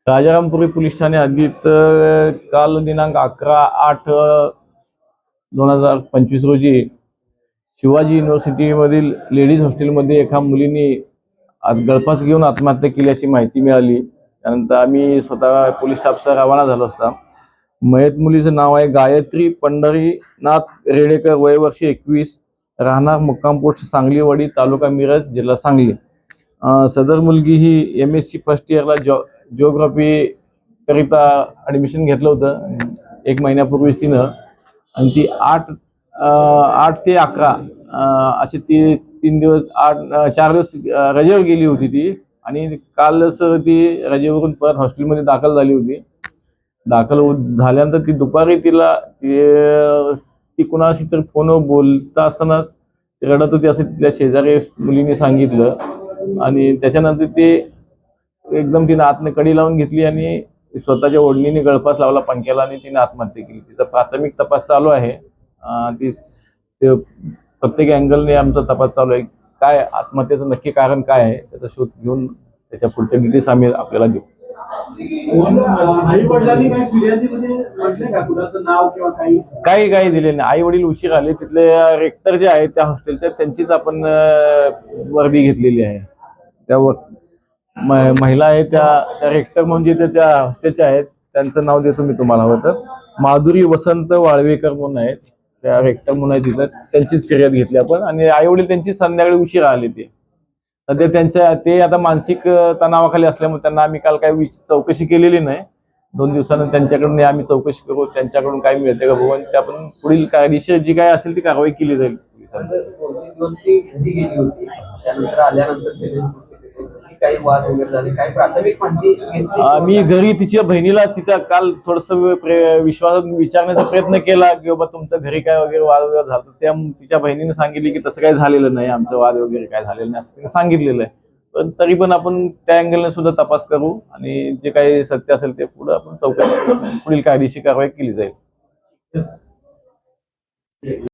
Rajarampuri police Thane हद्दीत काल दिनांक 11/8/2025 रोजी शिवाजी युनिव्हर्सिटीमधील लेडीज हॉस्टेलमध्ये एका मुलीने गळफास घेऊन आत्महत्या केली अशी माहिती मिळाली। त्यानंतर आम्ही स्वतः पोलीस स्टाफसह रवाना झालो असता। मयत मुलीचं नाव आहे गायत्री पंढरीनाथ रेडेकर, वय वर्ष 21, राहणार मुक्काम पोस्ट सांगलीवाडी, तालुका मिरज, जिल्हा सांगली। सदर मुलगी ही MSc फर्स्ट इयरला जिओग्राफी करिता ॲडमिशन घेतलं होतं 1 महिन्यापूर्वीच तिनं, आणि ती 8 ते 11 असे ती 3 दिवस 4 दिवस रजेवर गेली होती ती, आणि कालच ती रजेवरून परत हॉस्टेलमध्ये दाखल झाली होती। दाखल झाल्यानंतर ती दुपारी ती कुणाशी तर फोनवर बोलता असतानाच रडत होती असं तिथल्या शेजारी मुलीने सांगितलं, आणि त्याच्यानंतर ते एकदम तिने आतने कडी लावून घेतली आणि स्वतःच्या ओढणीने गळफास लावला पंख्याला आणि तिने आत्महत्या केली। तिचा प्राथमिक तपास चालू आहे। प्रत्येक अँगलने आमचा तपास चालू आहे। काय आत्महत्येचं नक्की कारण काय आहे त्याचा शोध घेऊन त्याच्या पुढच्या डिटेल्स आम्ही आपल्याला देऊ। आई वडिलांनी काही फिर्यादीमध्ये म्हटले का कुणाचं नाव किंवा काही दिले नाही। आई वडील उशीर आले। तिथले रेक्टर जे आहेत त्या हॉस्टेलच्या त्यांचीच आपण वर्दी घेतलेली आहे। त्या महिला आहे त्या रेक्टर म्हणजे त्या हॉस्टेलच्या आहेत, त्यांचं नाव देतो मी तुम्हाला हवं तर। माधुरी वसंत वाळवेकर म्हणून आहेत, त्या रेक्टर म्हणून आहे तिथं, त्यांचीच फिर्याद घेतली आपण। आणि आई वडील त्यांची संध्याकाळी उशीर आले। ते सध्या ते आता मानसिक तणावाखाली असल्यामुळे त्यांना आम्ही काल काही चौकशी केलेली नाही। 2 दिवसानंतर त्यांच्याकडून आम्ही चौकशी करू, त्यांच्याकडून काय मिळते का बघू, आणि आपण पुढील कायदेशीर जी काय असेल ती कारवाई केली जाईल। मी घरी तिच्या बहिणीला तिथं काल थोडस विश्वासात विचारण्याचा प्रयत्न केला की बाबा तुमच्या घरी काय वगैरे वाद वगैरे झाला, त्या तिच्या बहिणीने सांगितले की तसं काही झालेलं नाही, आमचं वाद वगैरे काय झालेलं नाही असं तिने सांगितलेलं आहे। पण तरी पण आपण त्या अँगलने सुद्धा तपास करू आणि जे काही सत्य असेल ते पुढे आपण चौकशी पुढील कायदेशीर कारवाई केली जाईल।